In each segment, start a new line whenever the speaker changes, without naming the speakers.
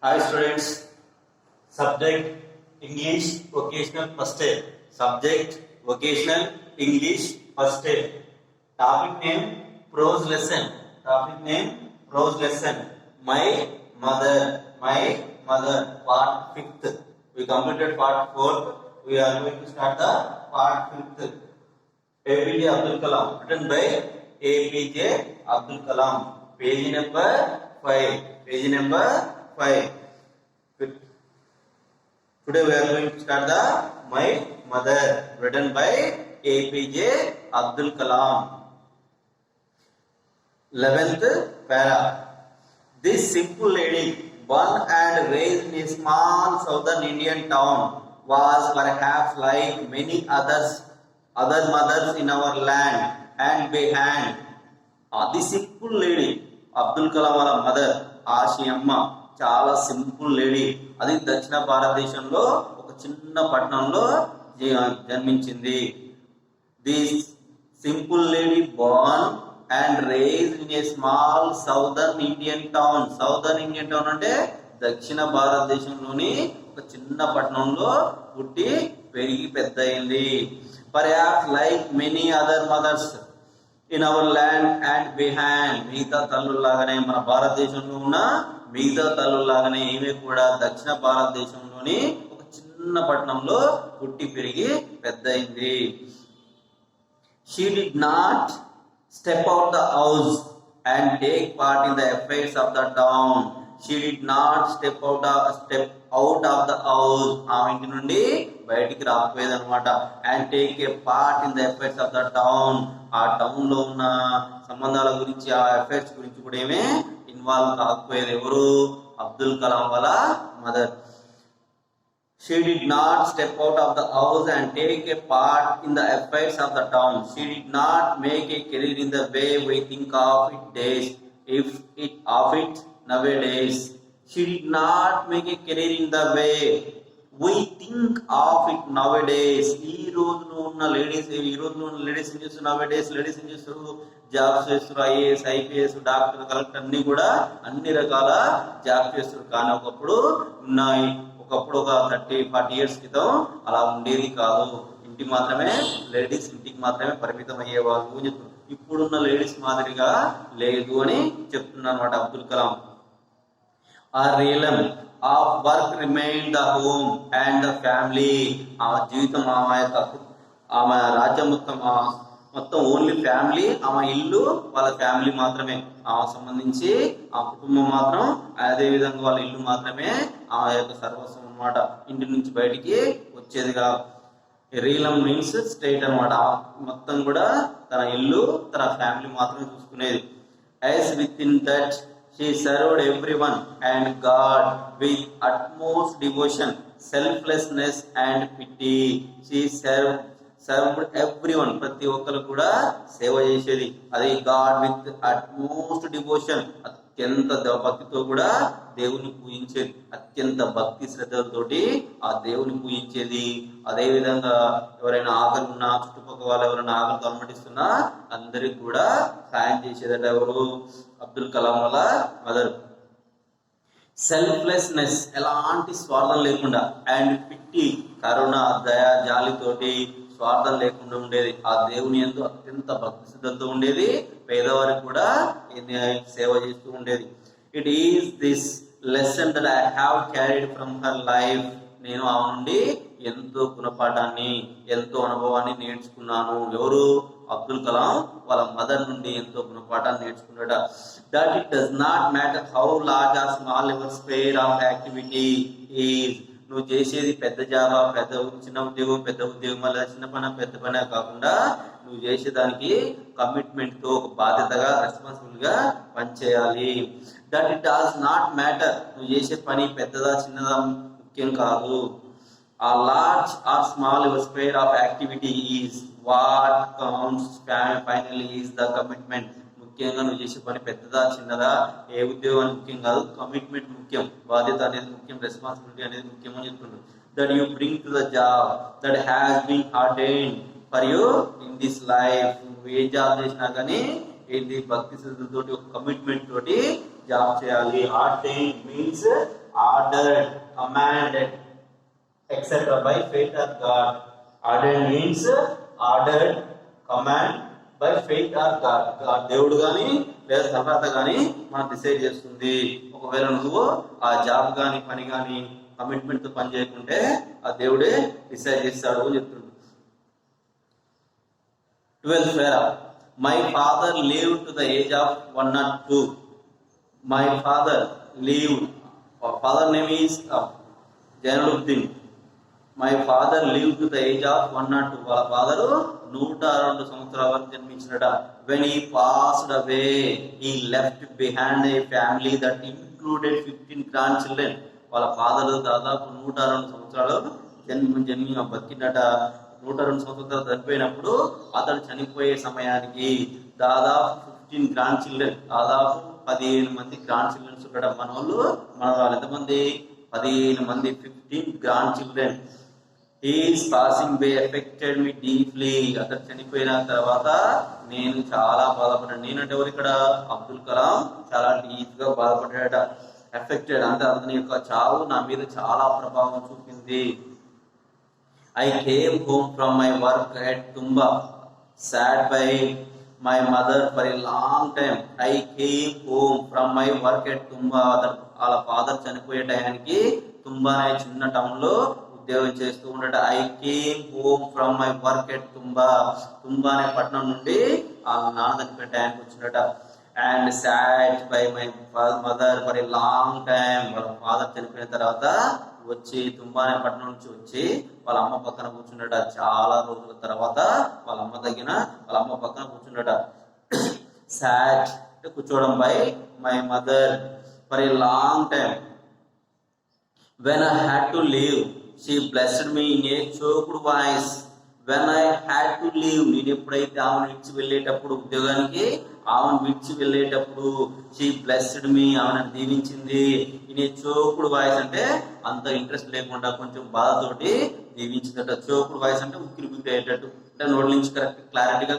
Hi students, subject English vocational first aid. Subject vocational English first aid. Topic name prose lesson. Topic name prose lesson. My mother. Part 5th. We completed part 4th. We are going to start the part 5th. APJ Abdul Kalam, written by APJ Abdul Kalam. Page number 5. Page number 5. Today we are going to start the My Mother, written by APJ Abdul Kalam. 11th para. This simple lady, born and raised in a small southern Indian town, was perhaps like many other mothers in our land and behind. The simple lady Abdul Kalam వాళ్ళ mother ఆశి అమ్మ చాలా simple lady. అది దక్షిణ భారతదేశంలో ఒక చిన్న పట్టణంలో జన్మించింది. The simple lady Born and raised in a small southern Indian town. Southern Indian town అంటే దక్షిణ భారతదేశంలోని ఒక చిన్న పట్టణంలో పుట్టి పెరిగి పెద్ద అయింది. Perhaps like many other mothers in our land and behind. మిగతా తల్లుల్లాగానే మన భారతదేశంలో ఉన్న మిగతా తల్లుల్లాగానే ఈమె కూడా దక్షిణ భారతదేశంలోని ఒక చిన్న పట్టణంలో పుట్టి పెరిగి పెద్ద అయింది. She did not step out the house and take part in the affairs of the town. She did not step out of the house. ఆమె ఇంటి నుండి బయటికి రాకపోయేది అనమాట. And take a part in the affairs of the town. ఆ town లో ఉన్న సంబంధాల గురించి, ఆ అఫైర్స్ గురించి కూడా ఏమే ఇన్వాల్వ్ కాకపోయేది. ఎవరు? అబ్దుల్ కలాం వాళ్ళ mother. She did not step out of the house and take a part in the affairs of the town. She did not make a career in the way we think of it nowadays. She did not make a career in the way we think of it nowadays. ఈ రోజులో ఉన్న ladies ఏం చేస్తారు? Nowadays ladies ఏం చేస్తారు? Jobs చేస్తారు. IAS, IPS, doctor, collector అన్ని కూడా అన్ని రకాల జాబ్ చేస్తారు. కానీ ఒకప్పుడు ఒక 30-40 ఇయర్స్ క్రితం అలా ఉండేది కాదు. లేడీస్ ఇంటికి మాత్రమే పరిమితం అయ్యేవాళ్ళు. ఇప్పుడున్న లేడీస్ మాదిరిగా లేదు అని చెప్తున్నారు అన్నమాట అబ్దుల్ కలాం. ఆ రియలం of work remain the home and the family. ఆమె జీవితం, ఆమె రాజ్యం మొత్తం ఓన్లీ ఫ్యామిలీ. ఆమె ఇల్లు వాళ్ళ ఫ్యామిలీ మాత్రమే. ఆమె సంబంధించి ఆ కుటుంబం మాత్రం, అదే విధంగా వాళ్ళ ఇల్లు మాత్రమే ఆమె యొక్క సర్వస్వం అన్నమాట. ఇంటి నుంచి బయటికి వచ్చేదిగా. రీలం మీన్స్ స్టేట్ అనమాట. మొత్తం కూడా తన ఇల్లు, తన ఫ్యామిలీ మాత్రమే చూసుకునేది. As with in that she served everyone and God with utmost devotion, selflessness and pity. She served everyone, ప్రతి ఒక్కరు కూడా సేవ చేసేది. అది గాడ్ విత్ అట్మోస్ట్ డివోషన్, అత్యంత భక్తితో కూడా దేవుని పూజించేది. అత్యంత భక్తి శ్రద్ధలతోటి ఆ దేవుని పూజించేది. అదే విధంగా ఎవరైనా ఆకలి ఉన్నా, చుట్టుపక్కల వాళ్ళు ఎవరైనా ఆకలితో అలమటిస్తున్నా అందరికి కూడా సాయం చేసేదట. ఎవరు? అబ్దుల్ కలాం వాళ్ళ మదర్. సెల్ఫ్లెస్నెస్, ఎలాంటి స్వార్థం లేకుండా. అండ్ పిట్టి, కరుణ, దయ, జాలితోటి, స్వార్థం లేకుండా ఉండేది. ఆ దేవుని యందు అత్యంత భక్తి శ్రద్ధలతో ఉండేది. పేదవారికి కూడా సేవ చేస్తూ ఉండేది. It is this lesson that I have carried from her life. నేను ఆ నుండి ఎంతో గుణపాఠాన్ని, ఎంతో అనుభవాన్ని నేర్చుకున్నాను. ఎవరు? అబ్దుల్ కలాం వాళ్ళ మదర్ నుండి ఎంతో గుణపాఠాన్ని నేర్చుకున్నాడ. That it does not matter how large or small your sphere of activity is. నువ్వు చేసేది పెద్ద జాబా, చిన్న ఉద్యోగం, పెద్ద ఉద్యోగం, అలా చిన్న పని పెద్ద పని కాకుండా నువ్వు చేసేదానికి కమిట్మెంట్ తో, ఒక బాధ్యతగా, రెస్పాన్సిబుల్ గా పనిచేయాలి. That it does not matter, నువ్వు చేసే పని పెద్దదా చిన్నదా ముఖ్యం కాదు. ఆ large or small your sphere of activity is what counts finally is the commitment. ముఖ్యంగా నువ్వు చేసే పని పెద్దదా చిన్నదా ఏ ఉద్యోగానికి ముఖ్యం కాదు, కమిట్మెంట్ ముఖ్యం, బాధ్యత అనేది ముఖ్యం, రెస్పాన్సిబిలిటీ అనేది ముఖ్యం అని చెప్తున్నాడు. That you bring to the job that has been ordained for you in this life. నువ్వు ఏ జాబ్ చేసినా కానీ ఏంటి భక్తి శ్రద్ధతోటి, ఒక కమిట్మెంట్ తోటి జాబ్ చేయాలి. Ordained means ordered, commanded etc. by fate or God. Ordained means ordered, command by fate or God. దేవుడు కానీ లేదా తర్వాత కానీ మనం డిసైడ్ చేస్తుంది. ఒకవేళ నువ్వు ఆ జాబ్ కానీ పని కానీ కమిట్మెంట్ తో పని చేయకుంటే ఆ దేవుడే డిసైడ్ చేస్తాడు అని చెప్తుంది. 12th para. My father lived to the age of 102. My father lived. Father name is Jainuddin. My father live to the age of 102. వాళ్ళ ఫాదరు 102 సంవత్సరాల వరకు జన్మించినట. When he passed away he left behind a family that included 15 grandchildren. వాళ్ళ father దాదాపు 102 సంవత్సరాలు బతికినట. 102 సంవత్సరాలు చనిపోయినప్పుడు అతడు చనిపోయే సమయానికి దాదాపు 15 గ్రాండ్ చిల్డ్రన్, దాదాపు 15 మంది గ్రాండ్ చిల్డ్రన్స్ ఉండడం. మన వాళ్ళు ఎంతమంది? 15 మంది, 15 grand children. His passing away affected me deeply. అతను చనిపోయిన తర్వాత నేను చాలా బాధపడ్డాను. నేనంటే ఎవరు ఇక్కడ? అబ్దుల్ కలాం చాలా డీప్ గా బాధపడ్డాడట. ఎఫెక్టెడ్ అంటే అతని యొక్క చావు నా మీద చాలా ప్రభావం చూపింది. I came home from my work at Tumba, sat by my mother for a long time. I came home from my work at Tumba. వాళ్ళ ఫాదర్ చనిపోయే టయానికి తుంబా అనే చిన్న టౌన్ లో ఉద్యోగం చేస్తూ ఉండట. I came home from my work at Thumba. Thumba అనే పట్టణం నుండి ఆ నాన్న చనిపోయే టయానికి వచ్చినట. And sat by my mother for a long time. వాళ్ళ ఫాదర్ చనిపోయిన తర్వాత వచ్చి తుంబా అనే పట్టణం నుంచి వచ్చి వాళ్ళ అమ్మ పక్కన కూర్చున్నట. చాలా రోజుల తర్వాత వాళ్ళ అమ్మ పక్కన కూర్చున్నట. సాట్ కూర్చోవడం by my mother for a long time. When I had to leave, she blessed me in a choked voice. When I had to leave, నేను ఎప్పుడైతే ఆమెను విడిచి వెళ్ళేటప్పుడు, ఉద్యోగానికి ఆమెను విడిచి వెళ్ళేటప్పుడు, she blessed me, ఆమెను దీవించింది. in a choked voice అంటే అంత ఇంట్రెస్ట్ లేకుండా కొంచెం బాధతోటి దీవించిందట. choked voice అంటే ఉక్కిరి బిక్కిరి అయ్యేటట్టు, అంటే నోటి నుంచి కరెక్ట్ క్లారిటీగా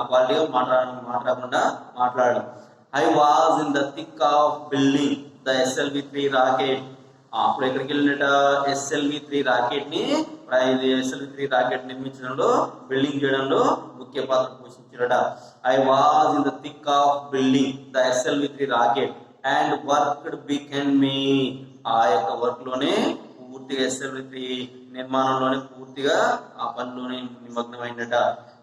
క్వాలిటీగా మాట్లాడకుండా మాట్లాడడం. I was in the thick of building the SLV-3 rocket. అప్పుడు ఎక్కడికి వెళ్ళినట? SLV-3 రాకెట్ ని, SLV-3 రాకెట్ నిర్మించడంలో, బిల్డింగ్ చేయడంలో ముఖ్య పాత్ర పోషించాడట. I was in the thick of building the SLV-3 rocket and worked behind me. ఆ యొక్క వర్క్ లోనే పూర్తిగా SLV-3 నిర్మాణంలోనే పూర్తిగా ఆ పనిలోనే నిమగ్నమైందట.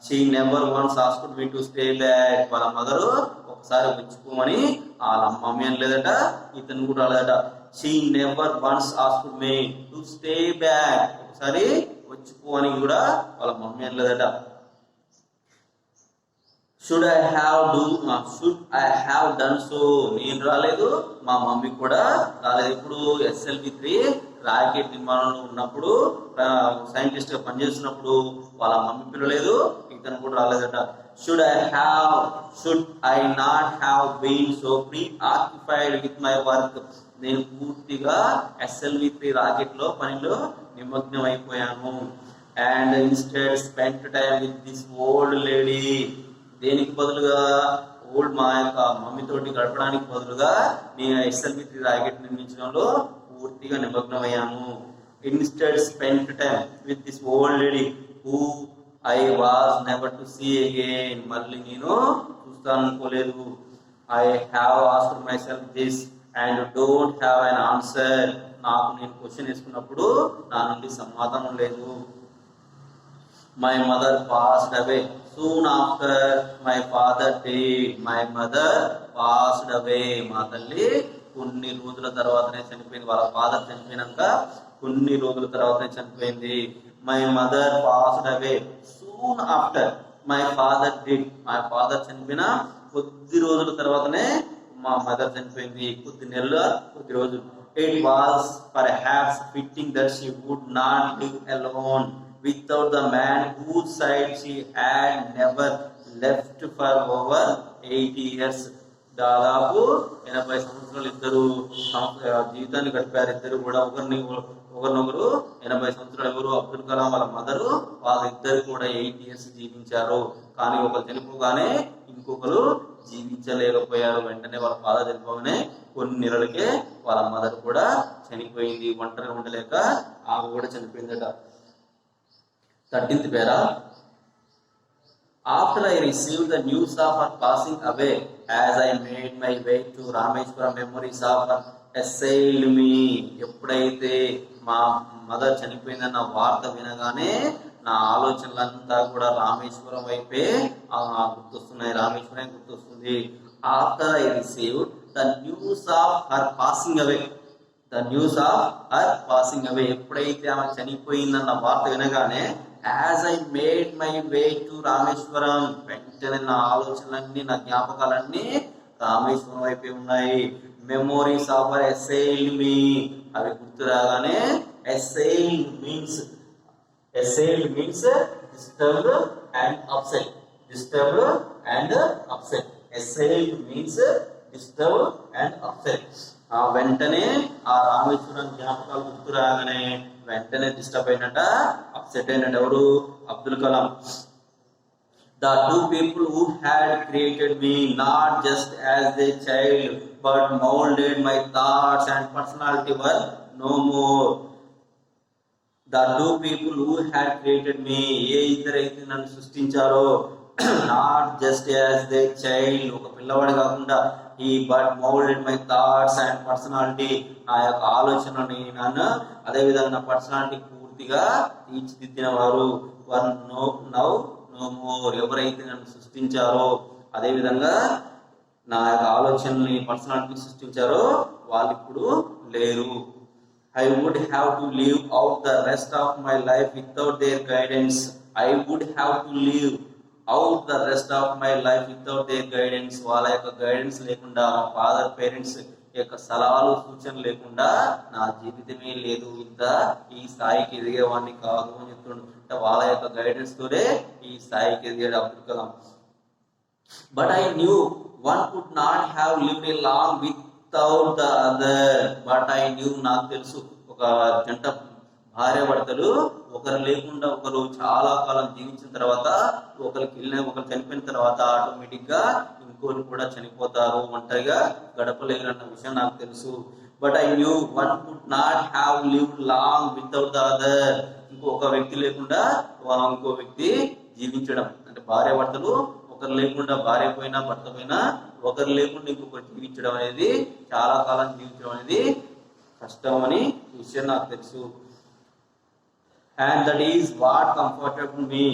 She never once asked me to stay back. వాళ్ళ మదరు ఒకసారి వచ్చిపోమని వాళ్ళ మమ్మీ అని లేదట, ఇతను కూడా రాలేదట. She never once asked me to stay back. ఒకసారి వచ్చిపో అని కూడా వాళ్ళ మమ్మీ అని లేదట. Should I have done so? నేను రాలేదు, మా మమ్మీ కూడా రాలేదు. ఇప్పుడు SLV-3 రాకెట్ నిర్మాణంలో ఉన్నప్పుడు, సైంటిస్ట్ గా పనిచేస్తున్నప్పుడు వాళ్ళ మమ్మీ పిల్లలేదు, ఇతను కూడా రాలేదట. Should I not have been so preoccupied with my work? నేను పూర్తిగా SLV-3 రాకెట్ లో పనిలో నిమగ్నం అయిపోయాను. And instead spent time with this old lady. దేనికి బదులుగా? మా యొక్క మమ్మీ తోటి గడపడానికి బదులుగా నేను SLV-3 రాకెట్ నిర్మించడంలో పూర్తిగా నిమగ్నం అయ్యాను. Instead spent time with this old lady who I was never to see again. మళ్ళీ నేను చూస్తాను అనుకోలేదు. I have asked myself this and don't have an answer. నాకు నేను క్వశ్చన్ వేసుకున్నప్పుడు నా నుండి సమాధానం లేదు. My mother passed away soon after my father died. My mother passed away. మా తల్లి కొన్ని రోజుల తర్వాతనే చనిపోయింది. వాళ్ళ ఫాదర్ చనిపోయినాక కొన్ని రోజుల తర్వాతనే చనిపోయింది. My mother passed away soon after my father died. మై ఫాదర్ చనిపోయిన కొద్ది రోజుల తర్వాతనే మా మదర్ చనిపోయింది. కొద్ది రోజులు. It was perhaps fitting that she would not live alone without the man whose side she had never left for over 80 years. దాదాపు 80 సంవత్సరాలు ఇద్దరు జీవితాన్ని గడిపారు. ఇద్దరు కూడా ఒకరినొకరు 80 సంవత్సరాలు. ఎవరు? అబ్దుల్ కలాం వాళ్ళ మదరు, వాళ్ళిద్దరు కూడా 8 years జీవించారు. కానీ ఒకరు చనిపోగానే ఇంకొకరు జీవించలేకపోయారు. వెంటనే వాళ్ళ ఫాదర్ చనిపోగానే కొన్ని నెలలకే వాళ్ళ మదర్ కూడా చనిపోయింది. ఒంటరిగా ఉండలేక ఆమె కూడా చనిపోయిందట. 13th para. After I received the news of her passing away, as I made my way to Rameshwaram, memories of her assailed me. ఎప్పుడైతే మా మదర్ చనిపోయిందన్న వార్త వినగానే నా ఆలోచనలంతా కూడా రామేశ్వరం వైపే గుర్తొస్తున్నాయి, రామేశ్వరం గుర్తొస్తుంది. After I received the news of her passing away, the news of her passing away, ఎప్పుడైతే ఆమె చనిపోయిందన్న వార్త వినగానే as I made my way to Rameswaram, వెంటనే నా ఆలోచనలన్నీ నా జ్ఞాపకాలన్నీ రామేశ్వరం వైపే ఉన్నాయి. మెమోరీస్ ఆఫ్ హర్ అసైల్డ్ మీ, అవి గుర్తు రాగానే అసైల్డ్ means disturbed and upset, disturbed and upset, assailed means disturbed and upset. వెంటనే ఆ రామేశ్వరం జ్ఞాపకాలు గుర్తు రాగానే వెంటనే డిస్టర్బ్ అయినట, అప్సెట్ అయినట. ఎవరు? Abdul Kalam. The two people who had created me not just as a child but molded my thoughts and personality were no more. The two people who had created me, ఏ ఇద్దరైతే నన్ను సృష్టించారో, not just as they child, ఒక పిల్లవాడు కాకుండా, ఈ but moulded my thoughts and personality, నా యొక్క ఆలోచనని నన్ను అదేవిధంగా నా పర్సనాలిటీ పూర్తిగా తీర్చిదిద్దిన వారు. వన్ నౌ నో మోర్, ఎవరైతే నన్ను సృష్టించారో అదేవిధంగా నా యొక్క ఆలోచనని పర్సనాలిటీ సృష్టించారో వాళ్ళు ఇప్పుడు లేరు. I would have to live out the rest of my life without their guidance. I would have to live out the rest of my life without their guidance. వాళ్ళ యొక్క గైడెన్స్ లేకుండా, ఫాదర్ పేరెంట్స్ యొక్క సలహాలు సూచనలు లేకుండా నా జీవితమే లేదు, ఇంత ఈ స్థాయికి ఎదిగేవాడిని కాదు అని చెప్తుండు. అంటే వాళ్ళ యొక్క గైడెన్స్ తోనే ఈ స్థాయికి ఎదిగాడు Abdul Kalam. But I knew one could not have lived a long without the other. But I knew, నాకు తెలుసు, ఒక జంట భార్య భర్తలు ఒకరు లేకుండా ఒకరు చాలా కాలం జీవించిన తర్వాత, ఒకరు చనిపోయిన తర్వాత ఆటోమేటిక్ గా ఇంకోరు కూడా చనిపోతారు, ఒంటరిగా గడపలేరన్న విషయం నాకు తెలుసు. But I knew one could not have lived long without the other. ఇంకొక వ్యక్తి లేకుండా ఇంకో వ్యక్తి జీవించడం, అంటే భార్య భర్తలు ఒకరు లేకుండా, భార్య పోయినా భర్త పోయినా ఒకరు లేకుండా ఇంకొకరు జీవించడం అనేది, చాలా కాలం జీవించడం అనేది కష్టం అని విషయం నాకు తెలుసు. And that is what comforted me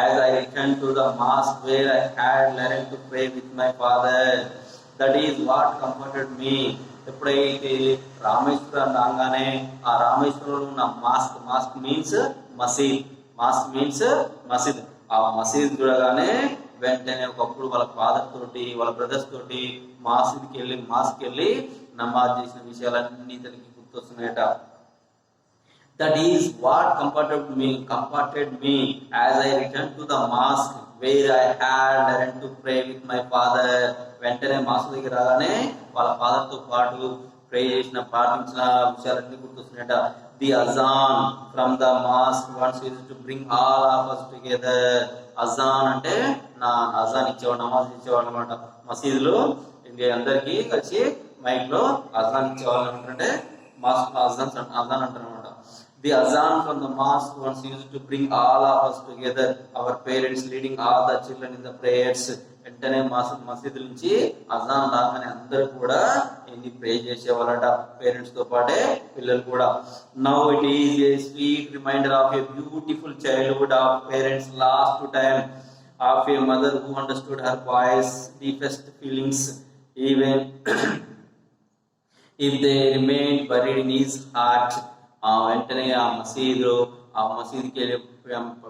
as I returned to the mosque where I had learned to pray with my father. That is what comforted me. ఎప్పుడైతే రామేశ్వరం రాగానే ఆ రామేశ్వరంలో ఉన్న మాస్క్ మీన్స్ మసీద్, మాస్క్ మీన్స్ మసీద్, ఆ మసీద్ చూడగానే వెంటనే ఒకప్పుడు వాళ్ళ ఫాదర్ తోటి వాళ్ళ బ్రదర్స్ తోటి మాస్కి వెళ్ళి నమాజ్ చేసిన విషయాలన్నీ ఇతనికి గుర్తొస్తున్నాయట. That is what comforted me as I returned to the mosque where I had learned to pray with my father. వెంటనే మాస్క్ దగ్గర రాగానే వాళ్ళ ఫాదర్ తో పాటు ప్రే చేసిన ప్రార్థించిన విషయాలన్నీ గుర్తొస్తున్నాయట. The azan from the mosque once used to bring all of us together. అజాన్ అంటే నా అజాన్ ఇచ్చేవాడు, నమాజ్ ఇచ్చేవాడు అనమాట. మసీదులో అందరికీ కలిసి మైక్ లో అజాన్ ఇచ్చేవాళ్ళు అంటే మాస్క్ అజాన్ అంటారు అనమాట. The azan from the mosque once used to bring all of us together, our parents leading all the children in the prayers. వెంటనే మసీదు నుంచి అజాన్ రాగానే అందరూ కూడా ఎన్ని ప్రే చేసేవాళ్ళట, పేరెంట్స్ తో పాటే పిల్లలు కూడా. Now it is a sweet reminder of a beautiful childhood, of parents lost to time, of a mother who understood her boy's deepest feelings even if they remained buried in his heart. వెంటనే ఆ మసీదుకి వెళ్ళి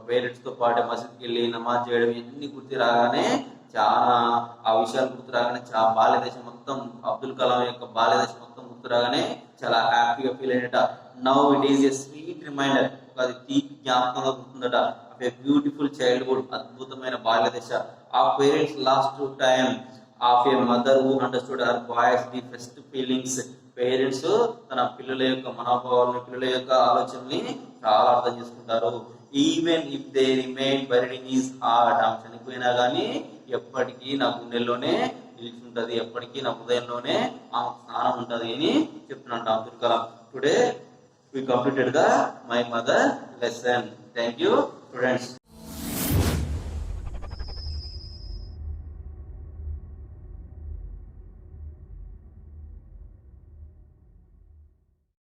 parents తో పాటు మసీదుకి వెళ్ళి నమాజ్ చేయడం ఇవన్నీ గుర్తు రాగానే, చాలా ఆ విషయాలు గుర్తు రాగానే చాలా బాల్యదశ మొత్తం, అబ్దుల్ కలాం యొక్క బాల్యదశ మొత్తం గుర్తు రాగానే చాలా హ్యాపీగా ఫీల్ అయినట. Now it is a sweet reminder, అది తీపి జ్ఞాపకంగా గుర్తుందట. ఆఫ్ ఎ బ్యూటిఫుల్ చైల్డ్హుడ్, అద్భుతమైన బాల్యదశ. ఆ parents last time, of a mother who understood her boy's deepest feelings. Parents తన పిల్లల యొక్క మనోభావాలను, పిల్లల యొక్క ఆలోచనని చాలా అర్థం చేసుకుంటారు. Even if they remain buried in his heart, ఆమె చనిపోయినా కానీ ఎప్పటికీ నా గుండెల్లోనే నిలిచి ఉంటుంది, ఎప్పటికీ నా హృదయంలోనే ఆమె స్థానం ఉంటుంది అని చెప్తున్నాడు Abdul Kalam. Today we completed the my mother lesson. Thank you students.